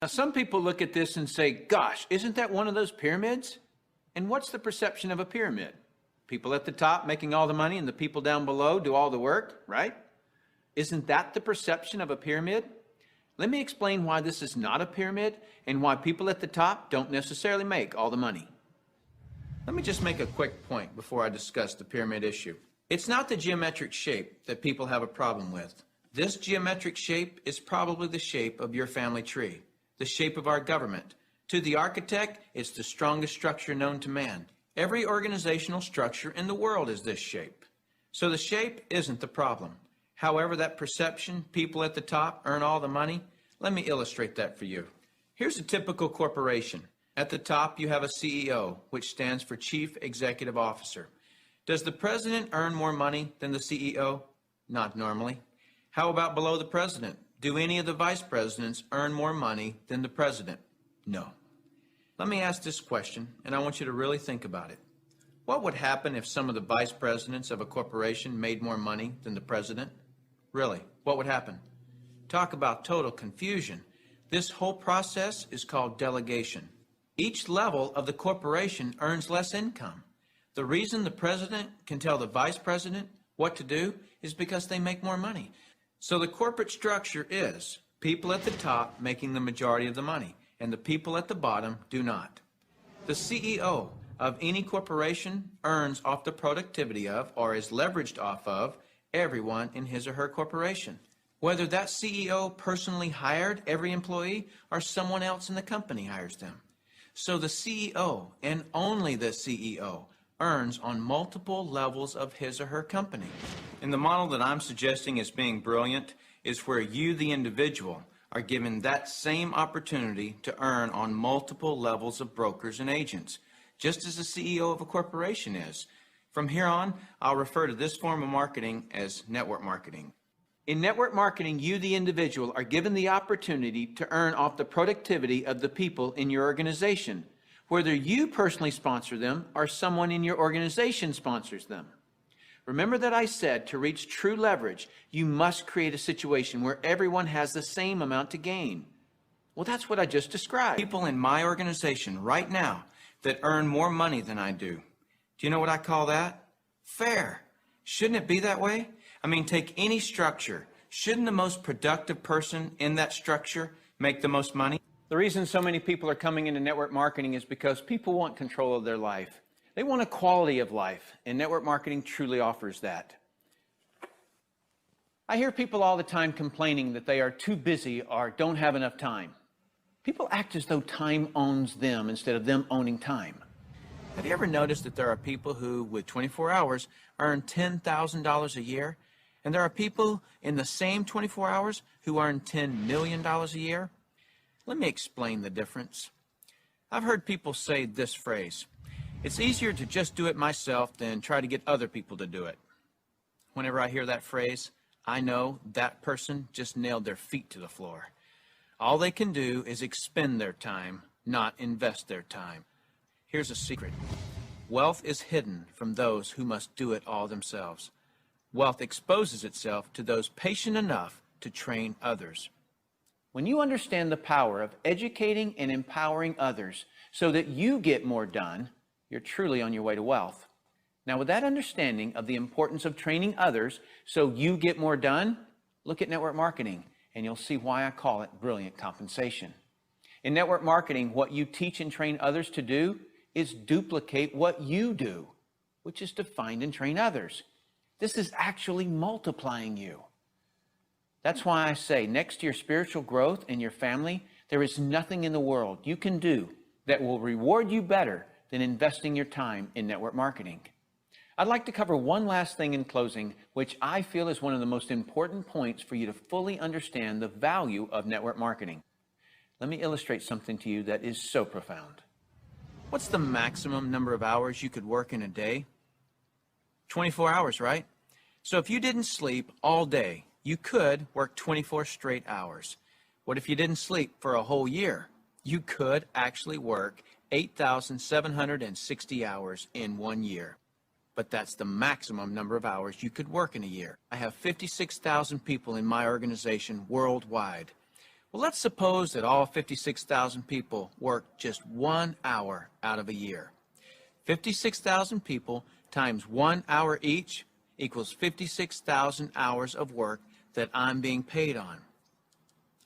Now, some people look at this and say, gosh, isn't that one of those pyramids? And what's the perception of a pyramid? People at the top making all the money and the people down below do all the work, right? Isn't that the perception of a pyramid? Let me explain why this is not a pyramid and why people at the top don't necessarily make all the money. Let me just make a quick point before I discuss the pyramid issue. It's not the geometric shape that people have a problem with. This geometric shape is probably the shape of your family tree, the shape of our government. To the architect, it's the strongest structure known to man. Every organizational structure in the world is this shape. So the shape isn't the problem. However, that perception, people at the top earn all the money, let me illustrate that for you. Here's a typical corporation. At the top, you have a CEO, which stands for Chief Executive Officer. Does the president earn more money than the CEO? Not normally. How about below the president? Do any of the vice presidents earn more money than the president? No. Let me ask this question, and I want you to really think about it. What would happen if some of the vice presidents of a corporation made more money than the president? Really, what would happen? Talk about total confusion. This whole process is called delegation. Each level of the corporation earns less income. The reason the president can tell the vice president what to do is because they make more money. So the corporate structure is people at the top making the majority of the money, and the people at the bottom do not. The CEO of any corporation earns off the productivity of, or is leveraged off of, everyone in his or her corporation. Whether that CEO personally hired every employee or someone else in the company hires them. So the CEO, and only the CEO, earns on multiple levels of his or her company. And the model that I'm suggesting as being brilliant is where you, the individual, are given that same opportunity to earn on multiple levels of brokers and agents, just as the CEO of a corporation is. From here on, I'll refer to this form of marketing as network marketing. In network marketing, you, the individual, are given the opportunity to earn off the productivity of the people in your organization, whether you personally sponsor them or someone in your organization sponsors them. Remember that I said to reach true leverage, you must create a situation where everyone has the same amount to gain. Well, that's what I just described. People in my organization right now that earn more money than I do. Do you know what I call that? Fair. Shouldn't it be that way? I mean, take any structure. Shouldn't the most productive person in that structure make the most money? The reason so many people are coming into network marketing is because people want control of their life. They want a quality of life, and network marketing truly offers that. I hear people all the time complaining that they are too busy or don't have enough time. People act as though time owns them instead of them owning time. Have you ever noticed that there are people who, with 24 hours, earn $10,000 a year? And there are people in the same 24 hours who earn $10 million a year? Let me explain the difference. I've heard people say this phrase, "It's easier to just do it myself than try to get other people to do it." Whenever I hear that phrase, I know that person just nailed their feet to the floor. All they can do is expend their time, not invest their time. Here's a secret. Wealth is hidden from those who must do it all themselves. Wealth exposes itself to those patient enough to train others. When you understand the power of educating and empowering others so that you get more done, you're truly on your way to wealth. Now, with that understanding of the importance of training others so you get more done, look at network marketing, and you'll see why I call it brilliant compensation. In network marketing, what you teach and train others to do is duplicate what you do, which is to find and train others. This is actually multiplying you. That's why I say, next to your spiritual growth and your family, there is nothing in the world you can do that will reward you better than investing your time in network marketing. I'd like to cover one last thing in closing, which I feel is one of the most important points for you to fully understand the value of network marketing. Let me illustrate something to you that is so profound. What's the maximum number of hours you could work in a day? 24 hours, right? So if you didn't sleep all day, you could work 24 straight hours. What if you didn't sleep for a whole year? You could actually work 8,760 hours in 1 year. But that's the maximum number of hours you could work in a year. I have 56,000 people in my organization worldwide. Well, let's suppose that all 56,000 people work just 1 hour out of a year. 56,000 people times 1 hour each equals 56,000 hours of work that I'm being paid on.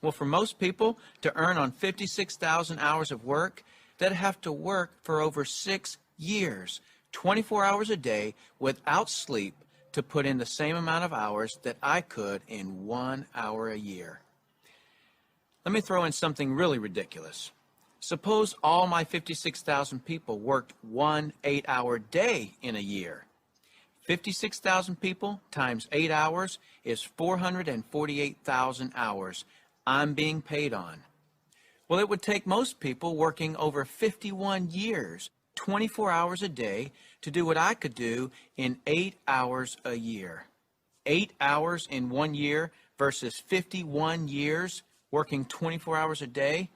Well, for most people to earn on 56,000 hours of work, they'd have to work for over 6 years, 24 hours a day without sleep to put in the same amount of hours that I could in 1 hour a year. Let me throw in something really ridiculous. Suppose all my 56,000 people worked 1 8-hour day in a year. 56,000 people times 8 hours is 448,000 hours I'm being paid on. Well, it would take most people working over 51 years, 24 hours a day, to do what I could do in 8 hours a year. 8 hours in 1 year versus 51 years working 24 hours a day?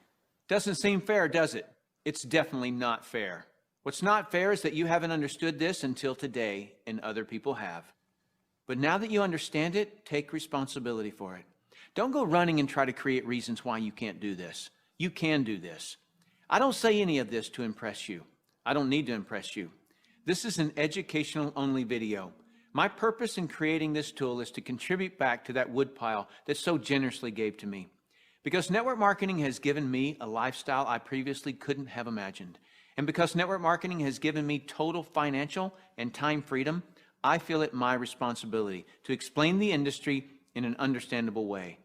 Doesn't seem fair, does it? It's definitely not fair. What's not fair is that you haven't understood this until today, and other people have. But now that you understand it, take responsibility for it. Don't go running and try to create reasons why you can't do this. You can do this. I don't say any of this to impress you. I don't need to impress you. This is an educational-only video. My purpose in creating this tool is to contribute back to that woodpile that so generously gave to me. Because network marketing has given me a lifestyle I previously couldn't have imagined. And because network marketing has given me total financial and time freedom, I feel it my responsibility to explain the industry in an understandable way.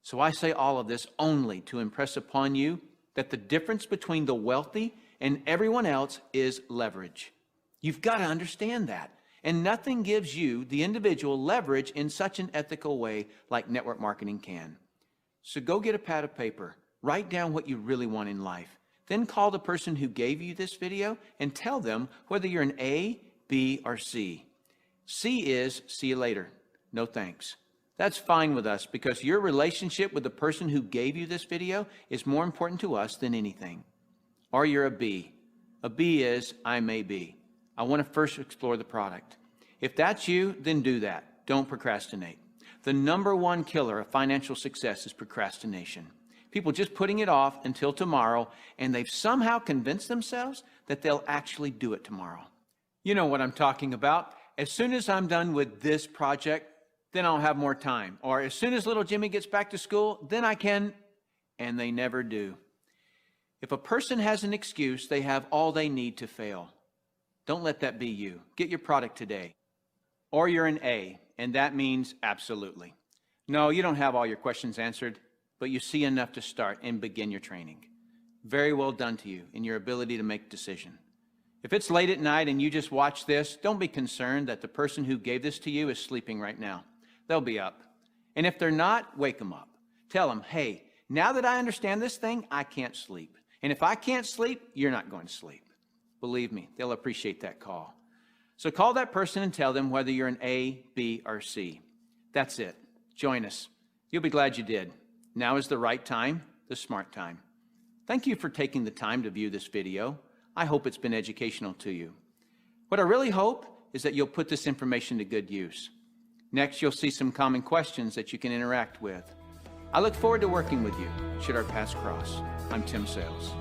So I say all of this only to impress upon you that the difference between the wealthy and everyone else is leverage. You've got to understand that. And nothing gives you, the individual, leverage in such an ethical way like network marketing can. So go get a pad of paper, write down what you really want in life, then call the person who gave you this video and tell them whether you're an A, B, or C. C is, see you later, no thanks. That's fine with us because your relationship with the person who gave you this video is more important to us than anything. Or you're a B. A B is, I may be. I want to first explore the product. If that's you, then do that. Don't procrastinate. The #1 killer of financial success is procrastination. People just putting it off until tomorrow, and they've somehow convinced themselves that they'll actually do it tomorrow. You know what I'm talking about. As soon as I'm done with this project, then I'll have more time. Or as soon as little Jimmy gets back to school, then I can, and they never do. If a person has an excuse, they have all they need to fail. Don't let that be you. Get your product today. Or you're an A, and that means absolutely. No, you don't have all your questions answered, but you see enough to start and begin your training. Very well done to you in your ability to make a decision. If it's late at night and you just watch this, don't be concerned that the person who gave this to you is sleeping right now. They'll be up. And if they're not, wake them up. Tell them, hey, now that I understand this thing, I can't sleep. And if I can't sleep, you're not going to sleep. Believe me, they'll appreciate that call. So call that person and tell them whether you're an A, B, or C. That's it. Join us. You'll be glad you did. Now is the right time, the smart time. Thank you for taking the time to view this video. I hope it's been educational to you. What I really hope is that you'll put this information to good use. Next, you'll see some common questions that you can interact with. I look forward to working with you, should our paths cross. I'm Tim Sales.